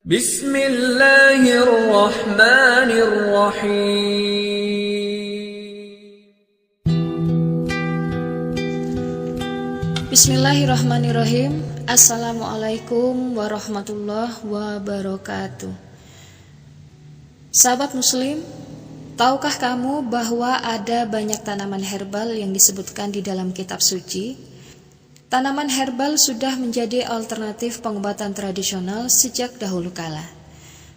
Bismillahirrahmanirrahim. Bismillahirrahmanirrahim. Assalamualaikum warahmatullahi wabarakatuh. Sahabat muslim, tahukah kamu bahwa ada banyak tanaman herbal yang disebutkan di dalam kitab suci? Tanaman herbal sudah menjadi alternatif pengobatan tradisional sejak dahulu kala.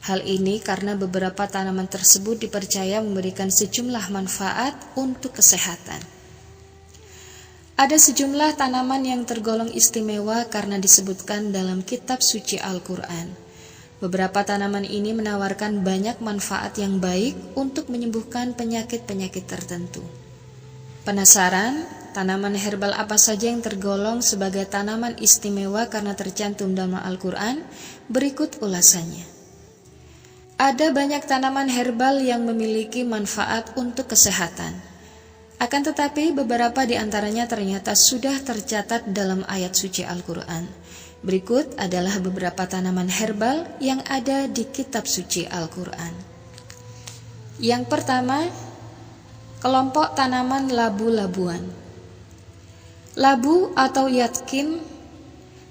Hal ini karena beberapa tanaman tersebut dipercaya memberikan sejumlah manfaat untuk kesehatan. Ada sejumlah tanaman yang tergolong istimewa karena disebutkan dalam kitab suci Al-Quran. Beberapa tanaman ini menawarkan banyak manfaat yang baik untuk menyembuhkan penyakit-penyakit tertentu. Penasaran? Tanaman herbal apa saja yang tergolong sebagai tanaman istimewa karena tercantum dalam Al-Quran? Berikut ulasannya. Ada banyak tanaman herbal yang memiliki manfaat untuk kesehatan. Akan tetapi beberapa di antaranya ternyata sudah tercatat dalam ayat suci Al-Quran. Berikut adalah beberapa tanaman herbal yang ada di kitab suci Al-Quran. Yang pertama, kelompok tanaman labu-labuan. Labu atau yatkin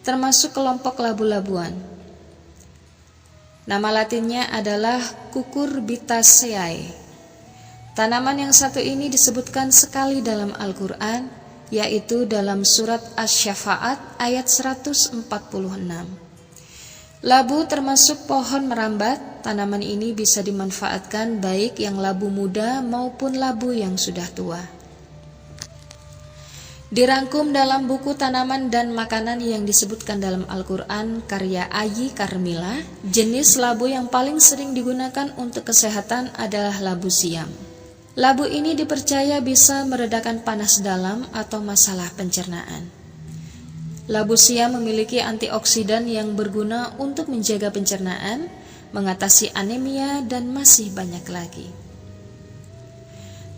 termasuk kelompok labu-labuan. Nama latinnya adalah Cucurbitaceae. Tanaman yang satu ini disebutkan sekali dalam Al-Quran, yaitu dalam surat Asy-Syafa'at ayat 146. Labu termasuk pohon merambat. Tanaman ini bisa dimanfaatkan baik yang labu muda maupun labu yang sudah tua. Dirangkum dalam buku Tanaman dan Makanan yang disebutkan dalam Al-Quran karya Ayi Karmila, jenis labu yang paling sering digunakan untuk kesehatan adalah labu siam. Labu ini dipercaya bisa meredakan panas dalam atau masalah pencernaan. Labu siam memiliki antioksidan yang berguna untuk menjaga pencernaan, mengatasi anemia, dan masih banyak lagi.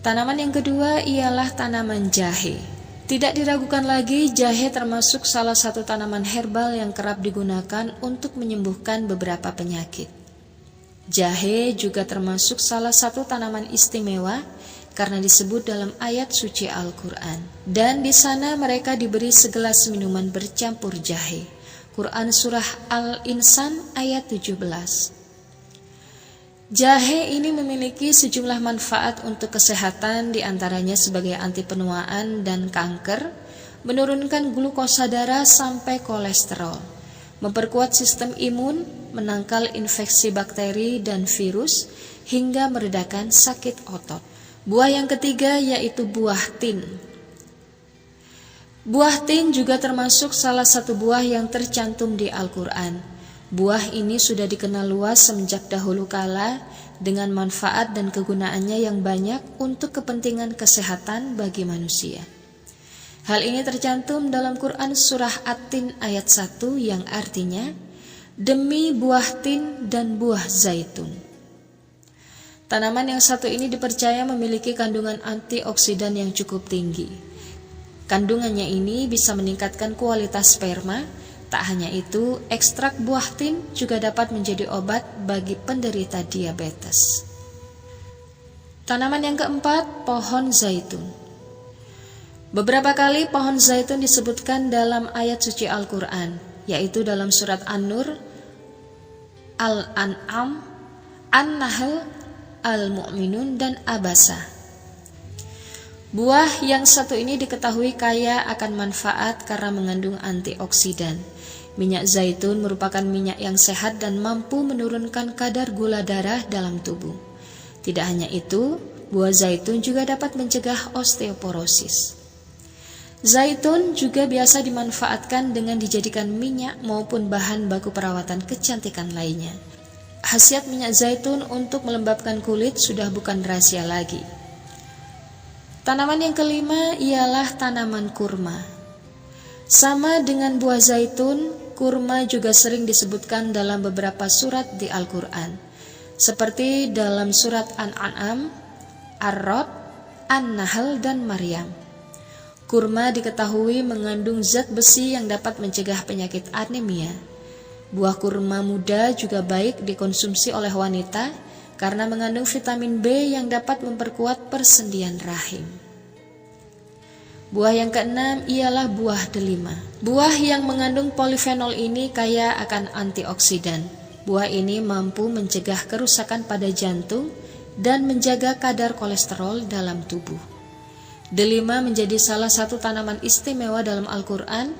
Tanaman yang kedua ialah tanaman jahe. Tidak diragukan lagi, jahe termasuk salah satu tanaman herbal yang kerap digunakan untuk menyembuhkan beberapa penyakit. Jahe juga termasuk salah satu tanaman istimewa karena disebut dalam ayat suci Al-Quran. Dan di sana mereka diberi segelas minuman bercampur jahe. Quran Surah Al-Insan ayat 17. Jahe ini memiliki sejumlah manfaat untuk kesehatan, diantaranya sebagai anti penuaan dan kanker, menurunkan glukosa darah sampai kolesterol, memperkuat sistem imun, menangkal infeksi bakteri dan virus, hingga meredakan sakit otot. Buah yang ketiga yaitu buah tin. Buah tin juga termasuk salah satu buah yang tercantum di Al-Quran. Buah ini sudah dikenal luas semenjak dahulu kala dengan manfaat dan kegunaannya yang banyak untuk kepentingan kesehatan bagi manusia. Hal ini tercantum dalam Quran Surah At-Tin ayat 1 yang artinya, demi buah tin dan buah zaitun. Tanaman yang satu ini dipercaya memiliki kandungan antioksidan yang cukup tinggi. Kandungannya ini bisa meningkatkan kualitas sperma. Tak hanya itu, ekstrak buah tin juga dapat menjadi obat bagi penderita diabetes. Tanaman yang keempat, pohon zaitun. Beberapa kali pohon zaitun disebutkan dalam ayat suci Al-Quran, yaitu dalam surat An-Nur, Al-An'am, An-Nahl, Al-Mu'minun, dan Abasa. Buah yang satu ini diketahui kaya akan manfaat karena mengandung antioksidan. Minyak zaitun merupakan minyak yang sehat dan mampu menurunkan kadar gula darah dalam tubuh. Tidak hanya itu, buah zaitun juga dapat mencegah osteoporosis. Zaitun juga biasa dimanfaatkan dengan dijadikan minyak maupun bahan baku perawatan kecantikan lainnya. Khasiat minyak zaitun untuk melembabkan kulit sudah bukan rahasia lagi. Tanaman yang kelima ialah tanaman kurma. Sama dengan buah zaitun, kurma juga sering disebutkan dalam beberapa surat di Al-Quran, seperti dalam surat An-An'am, Ar-Ra'd, An-Nahl, dan Maryam. Kurma diketahui mengandung zat besi yang dapat mencegah penyakit anemia. Buah kurma muda juga baik dikonsumsi oleh wanita karena mengandung vitamin B yang dapat memperkuat persendian rahim. Buah yang keenam ialah buah delima. Buah yang mengandung polifenol ini kaya akan antioksidan. Buah ini mampu mencegah kerusakan pada jantung dan menjaga kadar kolesterol dalam tubuh. Delima menjadi salah satu tanaman istimewa dalam Al-Quran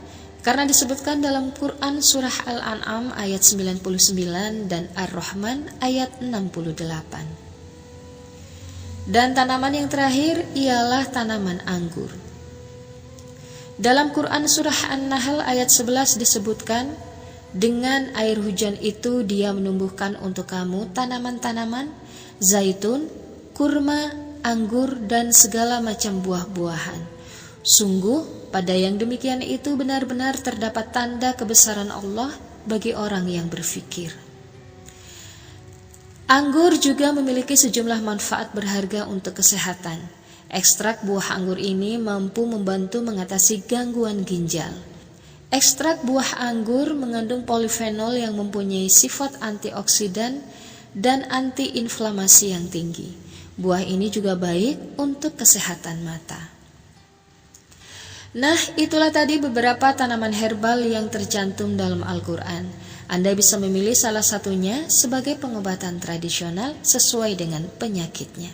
karena disebutkan dalam Quran surah Al-An'am ayat 99 dan Ar-Rahman ayat 68. Dan tanaman yang terakhir ialah tanaman anggur. Dalam Quran surah An-Nahl ayat 11 disebutkan, dengan air hujan itu dia menumbuhkan untuk kamu tanaman-tanaman, zaitun, kurma, anggur, dan segala macam buah-buahan. Sungguh, pada yang demikian itu benar-benar terdapat tanda kebesaran Allah bagi orang yang berfikir. Anggur juga memiliki sejumlah manfaat berharga untuk kesehatan. Ekstrak buah anggur ini mampu membantu mengatasi gangguan ginjal. Ekstrak buah anggur mengandung polifenol yang mempunyai sifat antioksidan dan antiinflamasi yang tinggi. Buah ini juga baik untuk kesehatan mata. Nah, itulah tadi beberapa tanaman herbal yang tercantum dalam Al-Quran. Anda bisa memilih salah satunya sebagai pengobatan tradisional sesuai dengan penyakitnya.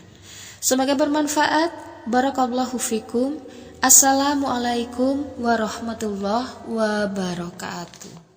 Semoga bermanfaat. Barakallahu fikum. Assalamualaikum warahmatullahi wabarakatuh.